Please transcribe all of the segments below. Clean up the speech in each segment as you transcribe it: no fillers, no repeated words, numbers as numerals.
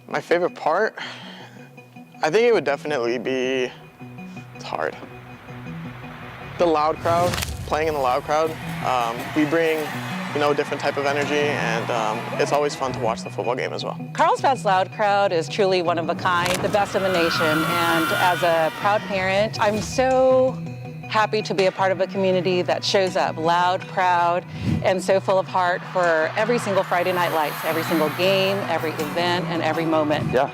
My favorite part? I think it would definitely be, it's hard. The loud crowd, playing in the loud crowd. We bring, a different type of energy, and it's always fun to watch the football game as well. Carlsbad's loud crowd is truly one of a kind, the best in the nation, and as a proud parent, I'm so happy to be a part of a community that shows up loud, proud, and so full of heart for every single Friday Night Lights, every single game, every event, and every moment. Yeah,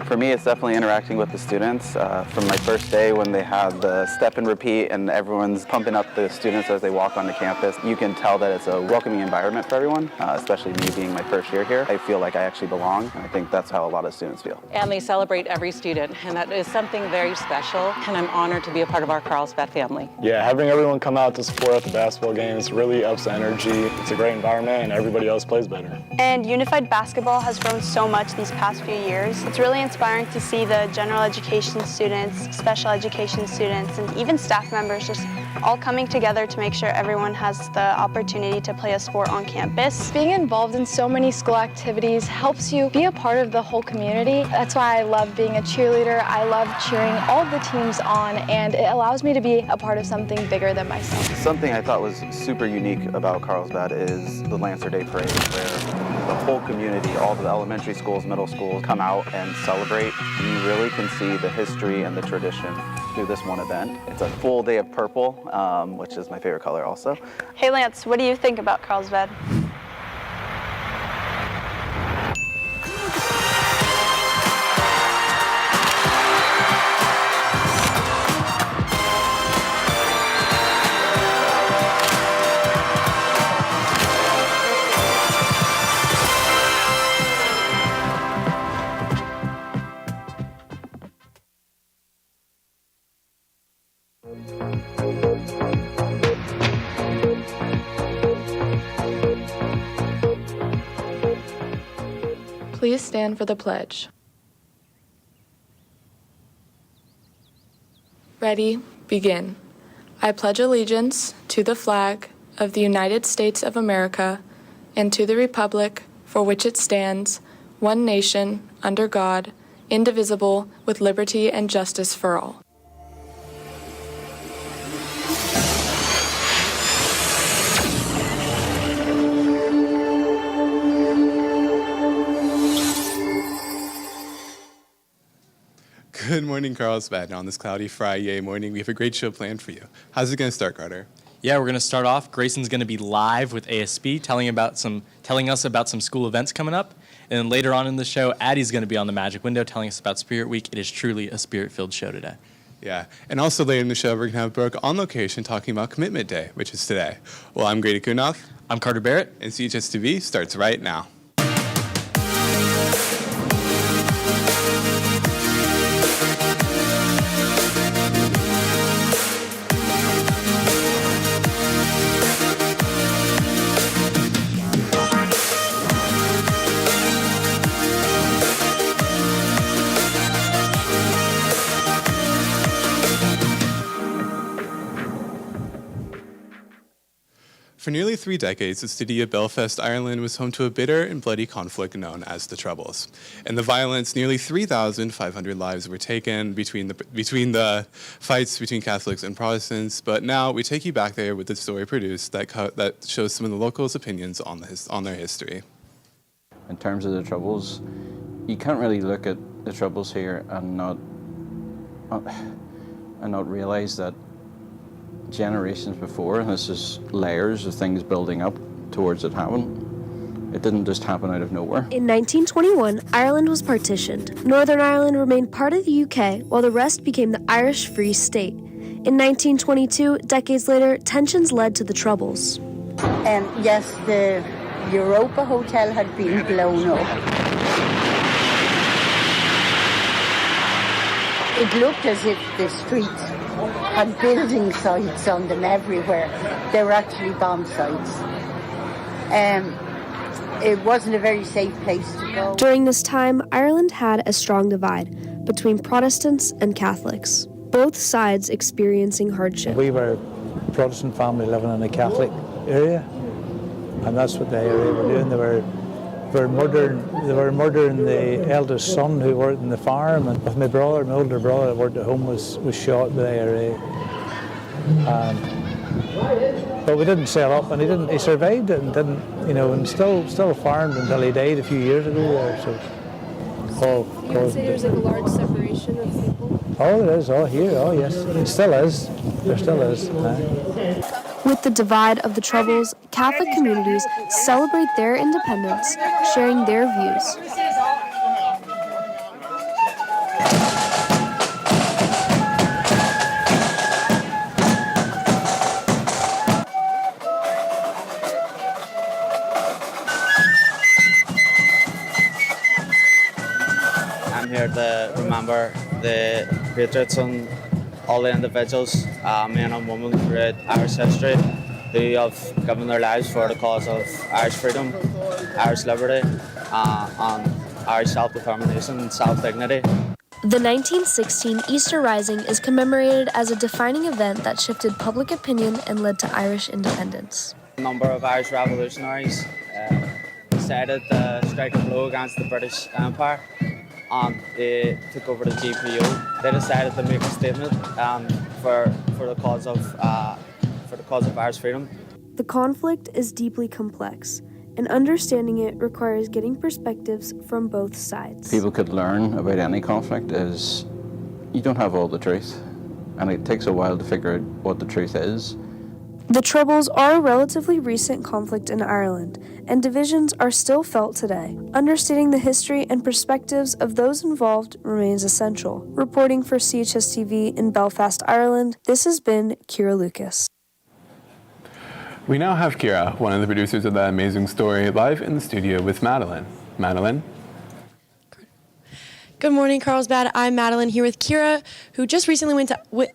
for me it's definitely interacting with the students. From my first day when they had the step and repeat and everyone's pumping up the students as they walk onto campus, you can tell that it's a welcoming environment for everyone, especially me being my first year here. I feel like I actually belong, and I think that's how a lot of students feel. And they celebrate every student, and that is something very special, and I'm honored to be a part of our Carlsbad family. Yeah, having everyone come out to support at the basketball games really ups the energy. It's a great environment and everybody else plays better. And unified basketball has grown so much these past few years. It's really inspiring to see the general education students, special education students, and even staff members just all coming together to make sure everyone has the opportunity to play a sport on campus. Being involved in so many school activities helps you be a part of the whole community. That's why I love being a cheerleader. I love cheering all of the teams on, and it allows me to be a part of something bigger than myself. Something I thought was super unique about Carlsbad is the Lancer Day Parade, where the whole community, all the elementary schools, middle schools, come out and celebrate. You really can see the history and the tradition through this one event. It's a full day of purple, which is my favorite color also. Hey Lance, what do you think about Carlsbad? Please stand for the pledge. Ready, begin. I pledge allegiance to the flag of the United States of America and to the republic for which it stands, one nation, under God, indivisible, with liberty and justice for all. Good morning, Carlsbad. On this cloudy Friday morning, we have a great show planned for you. How's it going to start, Carter? Yeah, we're going to start off. Grayson's going to be live with ASB, telling us about some school events coming up. And then later on in the show, Addie's going to be on the Magic Window telling us about Spirit Week. It is truly a spirit-filled show today. Yeah, and also later in the show, we're going to have Brooke on location talking about Commitment Day, which is today. Well, I'm Grady Kunoff. I'm Carter Barrett. And CHSTV starts right now. For nearly 3 decades, the city of Belfast, Ireland was home to a bitter and bloody conflict known as the Troubles. In the violence, nearly 3,500 lives were taken between the fights between Catholics and Protestants, but now we take you back there with the story produced that shows some of the locals' opinions on their history. In terms of the Troubles, you can't really look at the Troubles here and not realize that generations before, and this is layers of things building up towards it happening. It didn't just happen out of nowhere. In 1921, Ireland was partitioned. Northern Ireland remained part of the UK, while the rest became the Irish Free State. In 1922, decades later, tensions led to the Troubles. Yes, the Europa Hotel had been blown up. It looked as if the street had building sites on them everywhere. They were actually bomb sites. It wasn't a very safe place to go. During this time, Ireland had a strong divide between Protestants and Catholics, both sides experiencing hardship. We were a Protestant family living in a Catholic area, and that's what the area were doing. They were They were murdering the eldest son who worked in the farm, and with my brother, my older brother that worked at home, was shot by the IRA. But we didn't sell up, and he survived it and didn't, and still farmed until he died a few years ago there. So You would say there's like a large separation of people? Oh, there is. Oh, here. Oh, yes. It still is. There still is. With the divide of the Troubles, Catholic communities celebrate their independence, sharing their views. I'm here to remember the patriots and all the individuals, men and women throughout Irish history who have given their lives for the cause of Irish freedom, Irish liberty, and Irish self-determination and self-dignity. The 1916 Easter Rising is commemorated as a defining event that shifted public opinion and led to Irish independence. A number of Irish revolutionaries decided to strike a blow against the British Empire, and they took over the GPO. They decided to make a statement for the cause of Irish freedom. The conflict is deeply complex, and understanding it requires getting perspectives from both sides. People could learn about any conflict is you don't have all the truth, and it takes a while to figure out what the truth is. The Troubles are a relatively recent conflict in Ireland, and divisions are still felt today. Understanding the history and perspectives of those involved remains essential. Reporting for CHSTV in Belfast, Ireland, this has been Kira Lucas. We now have Kira, one of the producers of That Amazing Story, live in the studio with Madeline. Madeline? Good morning, Carlsbad. I'm Madeline here with Kira, who just recently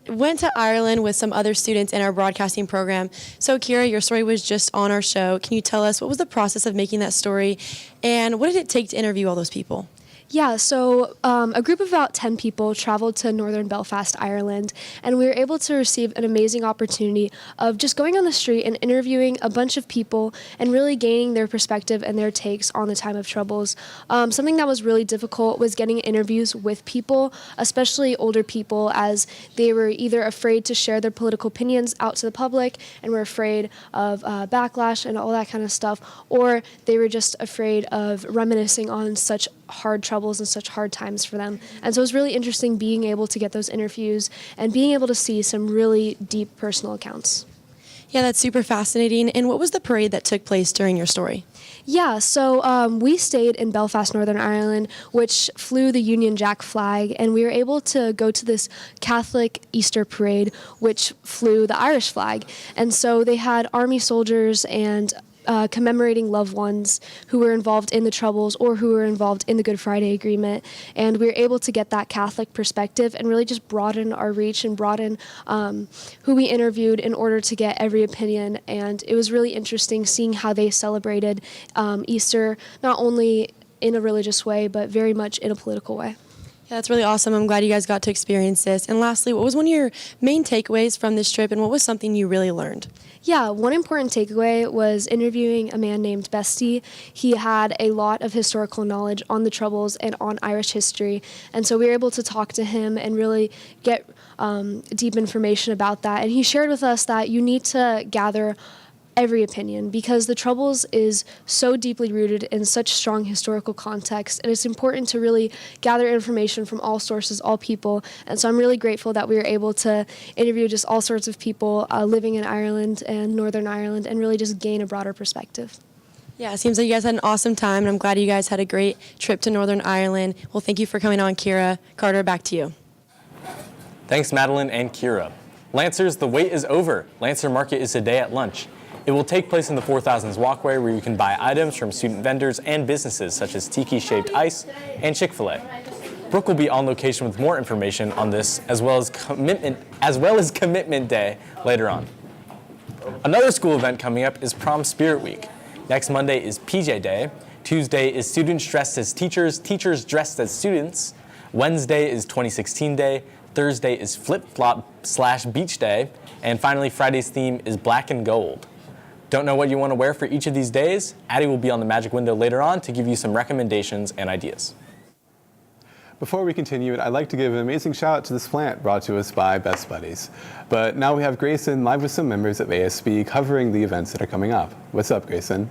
went to Ireland with some other students in our broadcasting program. So, Kira, your story was just on our show. Can you tell us what was the process of making that story, and what did it take to interview all those people? Yeah, so a group of about 10 people traveled to northern Belfast, Ireland, and we were able to receive an amazing opportunity of just going on the street and interviewing a bunch of people and really gaining their perspective and their takes on the time of Troubles. Something that was really difficult was getting interviews with people, especially older people, as they were either afraid to share their political opinions out to the public and were afraid of backlash and all that kind of stuff, or they were just afraid of reminiscing on such hard troubles and such hard times for them. And so it was really interesting being able to get those interviews and being able to see some really deep personal accounts. Yeah, that's super fascinating. And what was the parade that took place during your story? Yeah, so we stayed in Belfast, Northern Ireland, which flew the Union Jack flag, and we were able to go to this Catholic Easter parade, which flew the Irish flag. And so they had army soldiers and commemorating loved ones who were involved in the Troubles or who were involved in the Good Friday Agreement. And we were able to get that Catholic perspective and really just broaden our reach and broaden who we interviewed in order to get every opinion. And it was really interesting seeing how they celebrated Easter, not only in a religious way, but very much in a political way. Yeah, that's really awesome. I'm glad you guys got to experience this. And lastly, what was one of your main takeaways from this trip, and what was something you really learned? Yeah, one important takeaway was interviewing a man named Bestie. He had a lot of historical knowledge on the Troubles and on Irish history, and so we were able to talk to him and really get deep information about that. And he shared with us that you need to gather every opinion because the Troubles is so deeply rooted in such strong historical context, and it's important to really gather information from all sources, all people. And so I'm really grateful that we were able to interview just all sorts of people living in Ireland and Northern Ireland and really just gain a broader perspective. Yeah, it seems like you guys had an awesome time, and I'm glad you guys had a great trip to Northern Ireland. Well, thank you for coming on, Kira. Carter, back to you. Thanks, Madeline and Kira. Lancers, the wait is over. Lancer Market is today at lunch. It will take place in the 4000s walkway where you can buy items from student vendors and businesses such as Tiki-shaped ice and Chick-fil-A. Brooke will be on location with more information on this as well as Commitment Day later on. Another school event coming up is Prom Spirit Week. Next Monday is PJ Day. Tuesday is Students Dressed as Teachers, Teachers Dressed as Students. Wednesday is 2016 Day. Thursday is Flip-Flop / Beach Day. And finally, Friday's theme is Black and Gold. Don't know what you want to wear for each of these days? Addie will be on the Magic Window later on to give you some recommendations and ideas. Before we continue, I'd like to give an amazing shout out to this plant brought to us by Best Buddies. But now we have Grayson live with some members of ASB covering the events that are coming up. What's up, Grayson?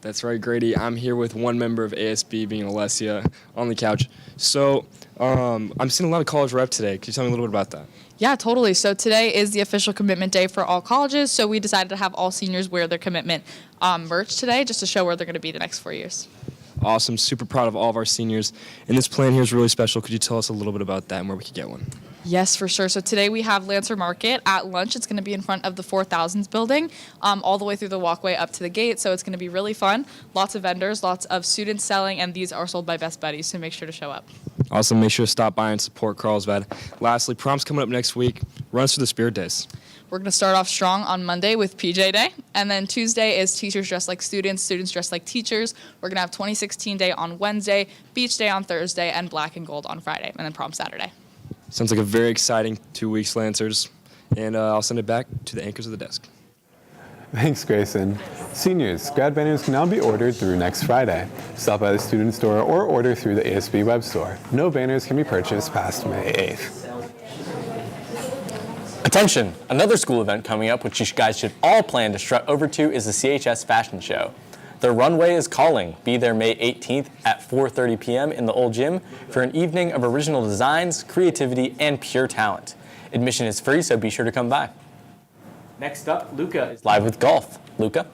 That's right, Grady. I'm here with one member of ASB, being Alessia, on the couch. So I'm seeing a lot of college rep today. Can you tell me a little bit about that? Yeah, totally. So today is the official commitment day for all colleges, so we decided to have all seniors wear their commitment merch today just to show where they're going to be the next 4 years. Awesome. Super proud of all of our seniors. And this plan here is really special. Could you tell us a little bit about that and where we could get one? Yes, for sure. So today we have Lancer Market at lunch. It's going to be in front of the 4000s building, all the way through the walkway up to the gate. So it's going to be really fun. Lots of vendors, lots of students selling, and these are sold by Best Buddies, so make sure to show up. Also, make sure to stop by and support Carlsbad. Lastly, prom's coming up next week. Run us through the Spirit Days. We're going to start off strong on Monday with PJ Day, and then Tuesday is Teachers Dressed Like Students, Students Dressed Like Teachers. We're going to have 2016 Day on Wednesday, Beach Day on Thursday, and Black and Gold on Friday, and then Prom Saturday. Sounds like a very exciting 2 weeks, Lancers. And I'll send it back to the anchors of the desk. Thanks, Grayson. Seniors, grad banners can now be ordered through next Friday. Stop by the student store or order through the ASB web store. No banners can be purchased past May 8th. Attention! Another school event coming up, which you guys should all plan to strut over to, is the CHS Fashion Show. The runway is calling. Be there May 18th at 4:30 p.m. in the old gym for an evening of original designs, creativity, and pure talent. Admission is free, so be sure to come by. Next up, Luca is live with golf. Luca?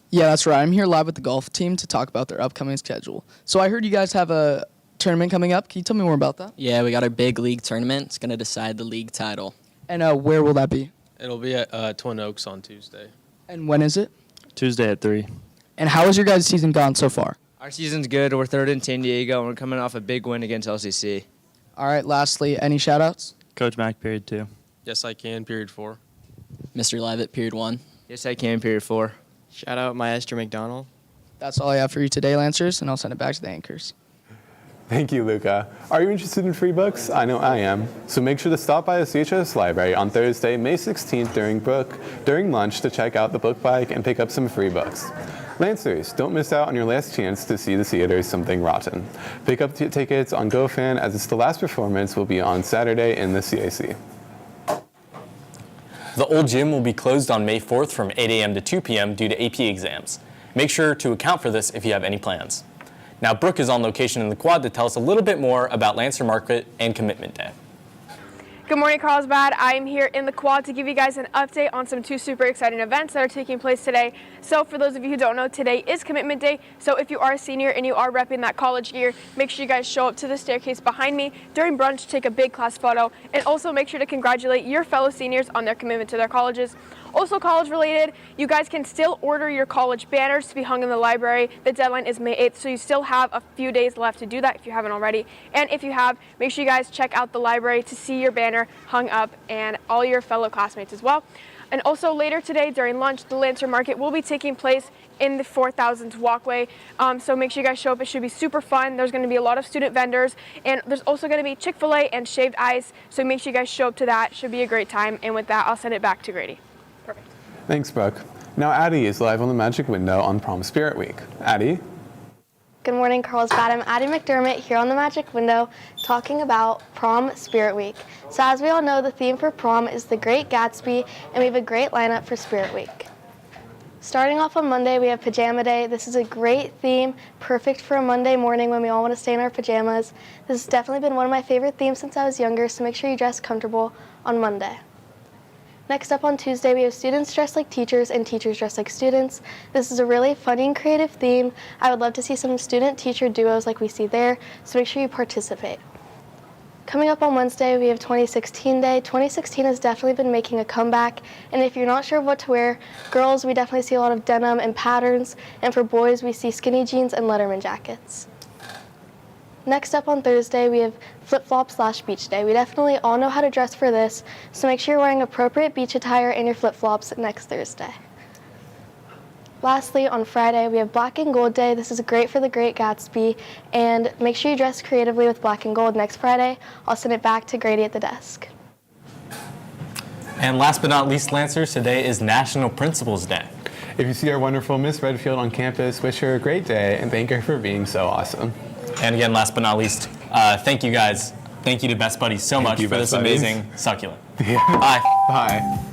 Yeah, that's right. I'm here live with the golf team to talk about their upcoming schedule. So I heard you guys have a tournament coming up. Can you tell me more about that? Yeah, we got our big league tournament. It's going to decide the league title. And where will that be? It'll be at Twin Oaks on Tuesday. And when is it? Tuesday at 3. And how has your guys' season gone so far? Our season's good. We're third in San Diego, and we're coming off a big win against LCC. All right, lastly, any shout-outs? Coach Mack, period 2. Yes, I can, period 4. Mr. Levitt, period 1. Yes, I can, period 4. Shout out Maestro McDonald. That's all I have for you today, Lancers, and I'll send it back to the anchors. Thank you, Luca. Are you interested in free books? I know I am. So make sure to stop by the CHS library on Thursday, May 16th during lunch to check out the book bike and pick up some free books. Lancers, don't miss out on your last chance to see the theater's Something Rotten. Pick up tickets on GoFan as it's the last performance will be on Saturday in the CAC. The old gym will be closed on May 4th from 8 a.m. to 2 p.m. due to AP exams. Make sure to account for this if you have any plans. Now, Brooke is on location in the quad to tell us a little bit more about Lancer Market and Commitment Day. Good morning, Carlsbad. I am here in the quad to give you guys an update on two super exciting events that are taking place today. So for those of you who don't know, today is Commitment Day. So if you are a senior and you are repping that college gear, make sure you guys show up to the staircase behind me during brunch to take a big class photo. And also make sure to congratulate your fellow seniors on their commitment to their colleges. Also college related, you guys can still order your college banners to be hung in the library. The deadline is May 8th, so you still have a few days left to do that if you haven't already. And if you have, make sure you guys check out the library to see your banner hung up and all your fellow classmates as well. And also later today during lunch, the Lancer Market will be taking place in the 4000s walkway. So make sure you guys show up. It should be super fun. There's going to be a lot of student vendors, and there's also going to be Chick-fil-A and shaved ice. So make sure you guys show up to that. Should be a great time. And with that, I'll send it back to Grady. Perfect. Thanks, Brooke. Now Addie is live on the Magic Window on Prom Spirit Week. Addie? Good morning, Carlsbad. I'm Addie McDermott here on the Magic Window talking about Prom Spirit Week. So as we all know, the theme for prom is The Great Gatsby, and we have a great lineup for Spirit Week. Starting off on Monday, we have Pajama Day. This is a great theme, perfect for a Monday morning when we all want to stay in our pajamas. This has definitely been one of my favorite themes since I was younger, so make sure you dress comfortable on Monday. Next up on Tuesday, we have Students Dressed Like Teachers and Teachers Dressed Like Students. This is a really funny and creative theme. I would love to see some student-teacher duos like we see there, so make sure you participate. Coming up on Wednesday, we have 2016 Day. 2016 has definitely been making a comeback, and if you're not sure what to wear, girls, we definitely see a lot of denim and patterns, and for boys, we see skinny jeans and Letterman jackets. Next up on Thursday, we have flip-flop/beach day. We definitely all know how to dress for this, so make sure you're wearing appropriate beach attire and your flip-flops next Thursday. Lastly, on Friday, we have Black and Gold Day. This is great for The Great Gatsby, and make sure you dress creatively with black and gold next Friday. I'll send it back to Grady at the desk. And last but not least, Lancers, today is National Principals Day. If you see our wonderful Miss Redfield on campus, wish her a great day and thank her for being so awesome. And again, last but not least, thank you guys. Thank you to Best Buddies so much for this amazing succulent. Yeah. Bye. Bye.